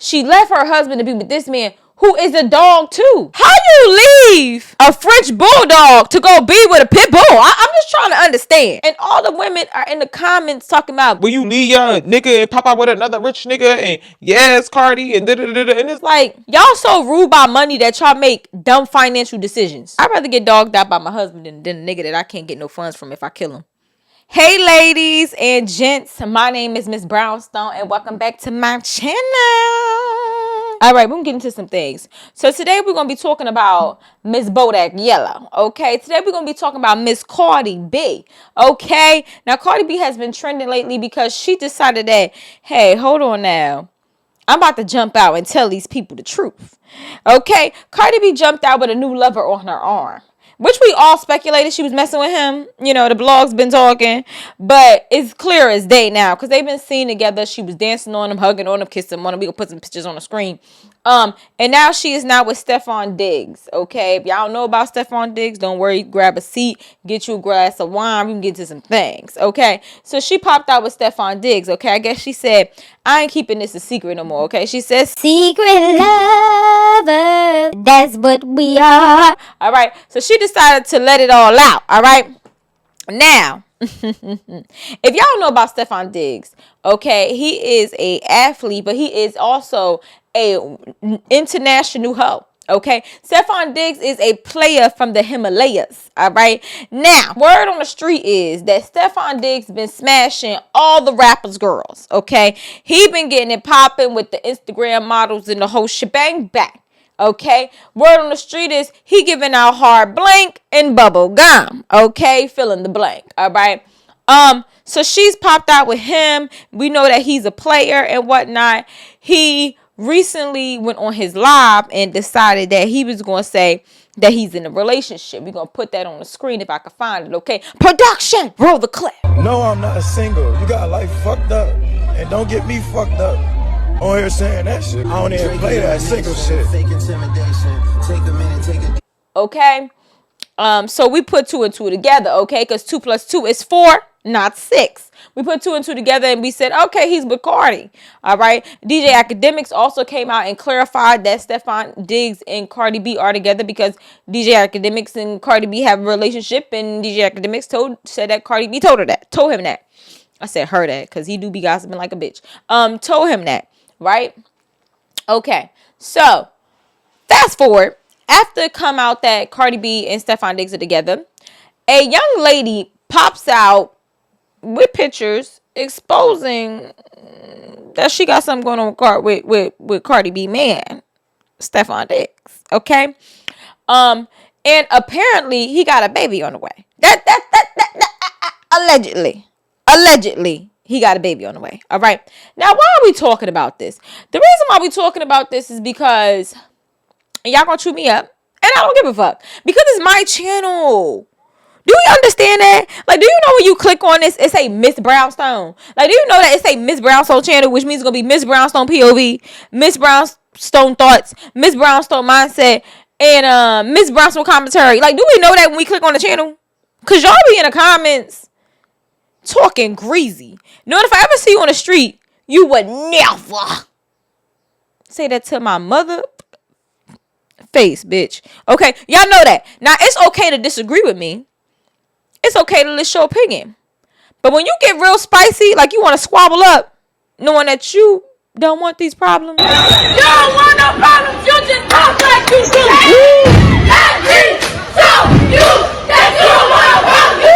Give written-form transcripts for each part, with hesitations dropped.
She left her husband to be with this man who is a dog too. How you leave a French bulldog to go be with a pit bull? I'm just trying to understand. And all the women are in the comments talking about, will you leave your nigga and pop out with another rich nigga and yes, Cardi and da-da-da-da. And it's like, y'all so rude by money that y'all make dumb financial decisions. I'd rather get dogged out by my husband than a nigga that I can't get no funds from if I kill him. Hey ladies and gents, my name is Miss Brownstone and welcome back to my channel. All right, we're gonna get into some things. So today we're gonna be talking about Miss Bodak Yellow. Okay, today we're gonna be talking about Miss Cardi B. Okay, now Cardi B has been trending lately because she decided that, hey, hold on now, I'm about to jump out and tell these people the truth. Okay, Cardi B jumped out with a new lover on her arm, which we all speculated she was messing with him. You know, the blog's been talking, but it's clear as day now because they've been seen together. She was dancing on him, hugging on him, kissing him on him. We gonna put some pictures on the screen. And now she is now with Stefon Diggs. Okay, if y'all don't know about Stefon Diggs, don't worry. Grab a seat, get you a glass of wine. We can get to some things. Okay, so she popped out with Stefon Diggs. Okay, I guess she said, I ain't keeping this a secret no more. Okay, she says, secret lover, that's what we are. All right, so she decided to let it all out. All right, now if y'all know about Stefon Diggs, okay, he is a athlete, but he is also a international hoe. Okay, Stefon Diggs is a player from the Himalayas. All right, now word on the street is that Stefon Diggs been smashing all the rappers' girls. Okay, he been getting it popping with the Instagram models and the whole shebang back. Okay, word on the street is he giving out hard blank and bubble gum. Okay, fill in the blank. All right. So she's popped out with him. We know that he's a player and whatnot. He recently went on his live and decided that he was going to say that he's in a relationship. We're going to put that on the screen if I can find it. Okay, production, roll the clip. No, I'm not single. You got life fucked up, and don't get me fucked up on here saying that shit. I don't even play that single shit. Okay. So we put 2 and 2 together, okay? Because 2 plus 2 is 4, not 6. We put 2 and 2 together and we said, okay, he's with Cardi. All right. DJ Academics also came out and clarified that Stefon Diggs and Cardi B are together because DJ Academics and Cardi B have a relationship, and DJ Academics said that Cardi B told him that. I said her that because he do be gossiping like a bitch. Told him that, right? Okay. So fast forward. After it come out that Cardi B and Stefon Diggs are together, a young lady pops out with pictures exposing that she got something going on with Cardi B man, Stefon Diggs. Okay, and apparently he got a baby on the way. Allegedly. He got a baby on the way. All right. Now, why are we talking about this? The reason why we talking about this is because y'all gonna chew me up, and I don't give a fuck because it's my channel. Do you understand that? Like, do you know when you click on this, it say Miss Brownstone? Like, do you know that it say Miss Brownstone channel, which means it's gonna be Miss Brownstone POV, Miss Brownstone thoughts, Miss Brownstone mindset, and Miss Brownstone commentary. Like, do we know that when we click on the channel? Cause y'all be in the comments talking greasy. Know if I ever see you on the street, you would never say that to my mother face, bitch. Okay, y'all know that. Now, it's okay to disagree with me. It's okay to list your opinion. But when you get real spicy, like you want to squabble up, knowing that you don't want these problems. You don't want no problems. You just talk like you do. Let me show you that you don't want no problems.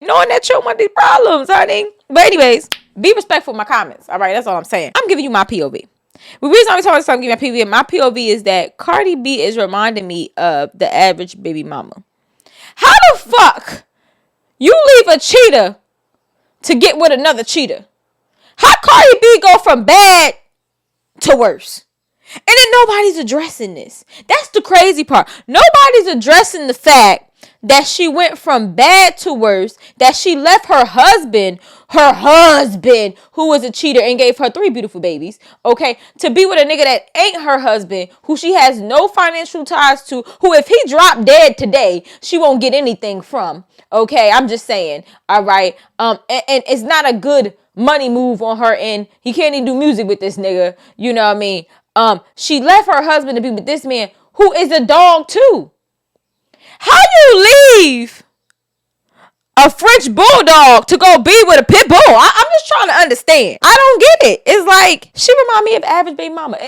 Knowing that you don't want these problems, honey. But anyways, be respectful of my comments. All right, that's all I'm saying. I'm giving you my POV. The reason I'm talking about giving my POV is that Cardi B is reminding me of the average baby mama. How the fuck you leave a cheater to get with another cheater? How Cardi B go from bad to worse? And then nobody's addressing this. That's the crazy part. Nobody's addressing the fact that she went from bad to worse, that she left her husband, who was a cheater and gave her 3 beautiful babies, okay, to be with a nigga that ain't her husband, who she has no financial ties to, who if he dropped dead today, she won't get anything from, okay? I'm just saying, all right? And it's not a good money move on her end. He can't even do music with this nigga, you know what I mean? She left her husband to be with this man who is a dog too. How you leave a French bulldog to go be with a pit bull? I'm just trying to understand. I don't get it. It's like, she remind me of Average Baby Mama.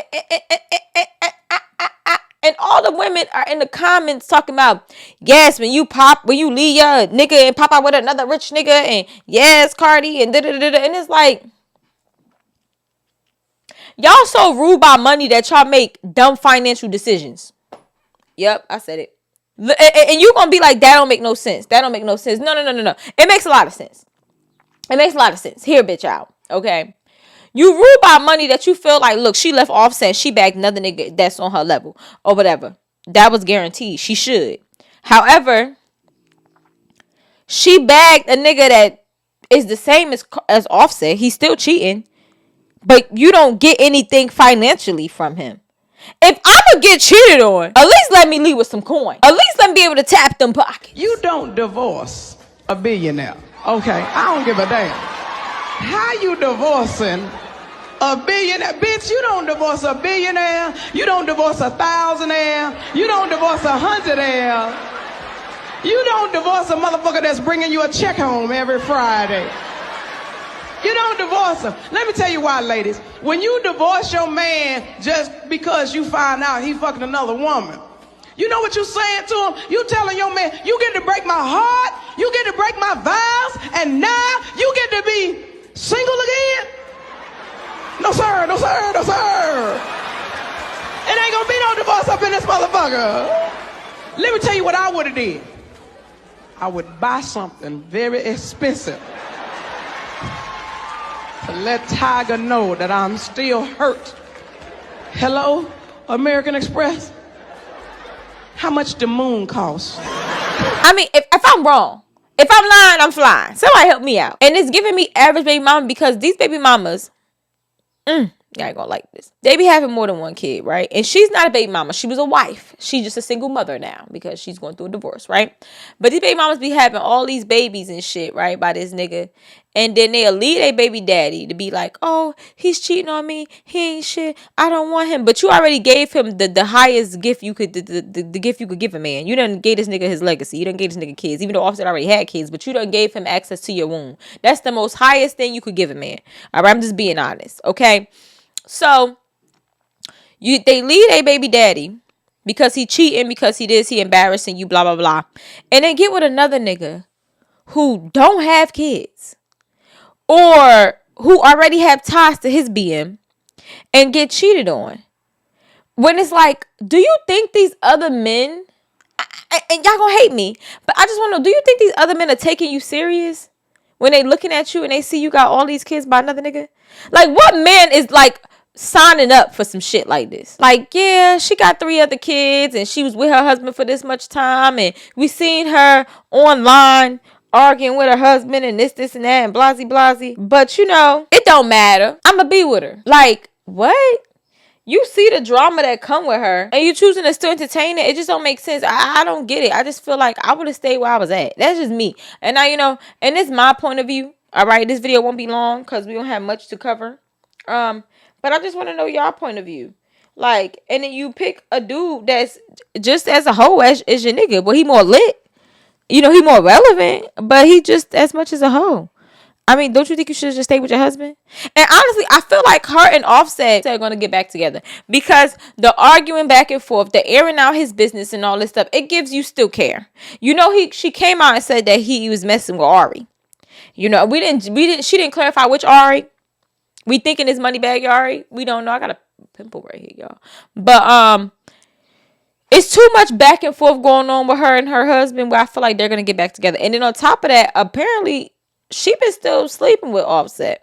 And all the women are in the comments talking about, yes, when you leave your nigga and pop out with another rich nigga, and yes, Cardi, and da-da-da-da. And it's like, y'all so ruled by money that y'all make dumb financial decisions. Yep, I said it. And you gonna be like, that don't make no sense. That don't make no sense. No. It makes a lot of sense. It makes a lot of sense. Hear bitch out. Okay. You rule by money that you feel like, look, she left Offset. She bagged another nigga that's on her level or whatever. That was guaranteed. She should. However, she bagged a nigga that is the same as Offset. He's still cheating. But you don't get anything financially from him. If I'ma get cheated on, at least let me leave with some coin. At least let me be able to tap them pockets. You don't divorce a billionaire. Okay, I don't give a damn. How you divorcing a billionaire? Bitch, you don't divorce a billionaire. You don't divorce a thousandaire. You don't divorce a hundredaire. You don't divorce a motherfucker that's bringing you a check home every Friday. You don't divorce him. Let me tell you why, ladies. When you divorce your man just because you find out he fucking another woman, you know what you're saying to him? You telling your man, you get to break my heart, you get to break my vows, and now you get to be single again? No, sir, no, sir, no, sir. It ain't gonna be no divorce up in this motherfucker. Let me tell you what I would have did. I would buy something very expensive to let Tiger know that I'm still hurt. Hello, American Express? How much the moon cost? I mean, if I'm wrong, if I'm lying, I'm flying. Somebody help me out. And it's giving me Average Baby Mama because these baby mamas, y'all ain't gonna like this. They be having more than one kid, right? And she's not a baby mama. She was a wife. She's just a single mother now because she's going through a divorce, right? But these baby mamas be having all these babies and shit, right? By this nigga. And then they'll leave their baby daddy to be like, oh, he's cheating on me. He ain't shit. I don't want him. But you already gave him the highest gift you could, the gift you could give a man. You done gave this nigga his legacy. You done gave this nigga kids, even though Offset already had kids, but you done gave him access to your womb. That's the most highest thing you could give a man. All right, I'm just being honest, okay? So they leave a baby daddy because he cheating, because he embarrassing you, blah, blah, blah. And then get with another nigga who don't have kids or who already have ties to his BM and get cheated on. When it's like, do you think these other men, and y'all gonna hate me, but I just want to know, do you think these other men are taking you serious when they looking at you and they see you got all these kids by another nigga? Like, what man is like signing up for some shit like this? Like, yeah, she got 3 other kids and she was with her husband for this much time, and we seen her online arguing with her husband and this and that and blasey blasey. But you know, it don't matter. I'ma be with her. Like, what? You see the drama that come with her and you choosing to still entertain it. It just don't make sense. I don't get it. I just feel like I would have stayed where I was at. That's just me. And now, you know, and it's my point of view. All right, this video won't be long because we don't have much to cover. But I just want to know y'all point of view. Like, and then you pick a dude that's just as a hoe as your nigga, but he more lit. You know, he more relevant, but he just as much as a hoe. I mean, don't you think you should just stay with your husband? And honestly, I feel like her and Offset are going to get back together because the arguing back and forth, the airing out his business and all this stuff, it gives you still care. You know, she came out and said that he was messing with Ari. You know, she didn't clarify which Ari. We thinking it's Moneybag Ari. We don't know. I got a pimple right here, y'all. But, it's too much back and forth going on with her and her husband where I feel like they're going to get back together. And then on top of that, apparently she been still sleeping with Offset.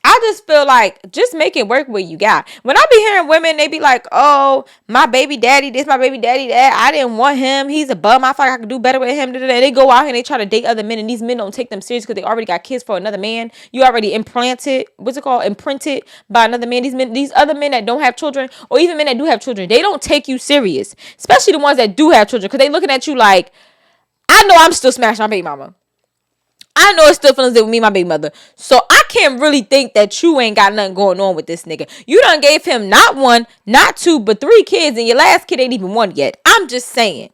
I just feel like just make it work what you got. When I be hearing women, they be like, oh, my baby daddy this, my baby daddy that. I didn't want him. He's a bum. I feel like I could do better with him. They go out here and they try to date other men, and these men don't take them serious because they already got kids for another man. You already imprinted by another man. These other men that don't have children, or even men that do have children, they don't take you serious. Especially the ones that do have children, because they looking at you like, I know I'm still smashing my baby mama. I know it's still feelings with me, my baby mother. So I can't really think that you ain't got nothing going on with this nigga. You done gave him not one, not two, but 3 kids, and your last kid ain't even 1 yet. I'm just saying.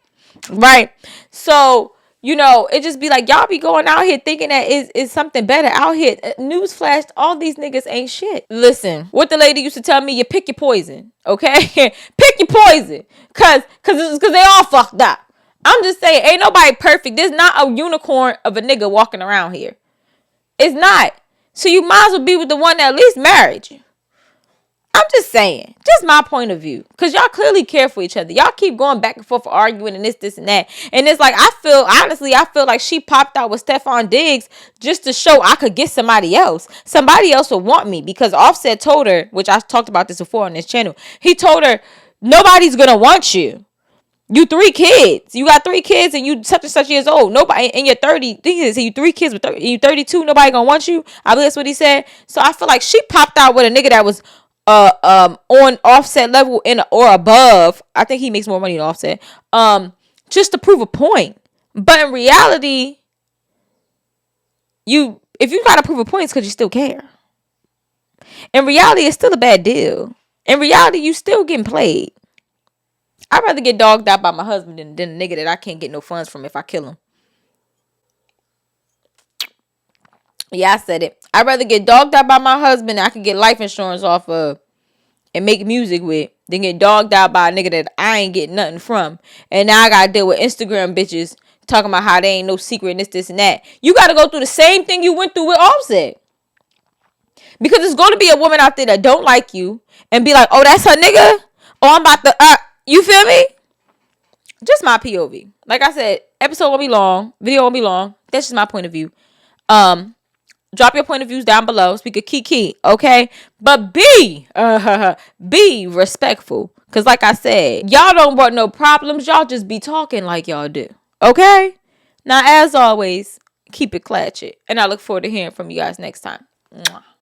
Right? So, it just be like, y'all be going out here thinking that is something better out here. Newsflash, all these niggas ain't shit. Listen, what the lady used to tell me, you pick your poison. Okay? Pick your poison. Cause they all fucked up. I'm just saying, ain't nobody perfect. There's not a unicorn of a nigga walking around here. It's not. So you might as well be with the one that at least married you. I'm just saying. Just my point of view. Because y'all clearly care for each other. Y'all keep going back and forth arguing and this, and that. And it's like, I feel like she popped out with Stefon Diggs just to show I could get somebody else. Somebody else would want me. Because Offset told her, which I talked about this before on this channel. He told her, nobody's going to want you. You 3 kids. You got 3 kids and you such and such years old. Nobody in your 30. He said you 3 kids with 30, you 32. Nobody gonna want you. I believe that's what he said. So I feel like she popped out with a nigga that was on Offset level or above. I think he makes more money than Offset. Just to prove a point. But in reality, if you gotta prove a point, it's because you still care. In reality, it's still a bad deal. In reality, you still getting played. I'd rather get dogged out by my husband than a nigga that I can't get no funds from if I kill him. Yeah, I said it. I'd rather get dogged out by my husband that I can get life insurance off of and make music with than get dogged out by a nigga that I ain't getting nothing from. And now I gotta deal with Instagram bitches talking about how they ain't no secret and this, and that. You gotta go through the same thing you went through with Offset. Because there's going to be a woman out there that don't like you and be like, oh, that's her nigga? Oh, I'm about to... You feel me? Just my POV. Like I said, episode won't be long. Video won't be long. That's just my point of view. Drop your point of views down below. Speak a key, okay? But be respectful. Because like I said, y'all don't want no problems. Y'all just be talking like y'all do. Okay? Now, as always, keep it clatchet. And I look forward to hearing from you guys next time. Mwah.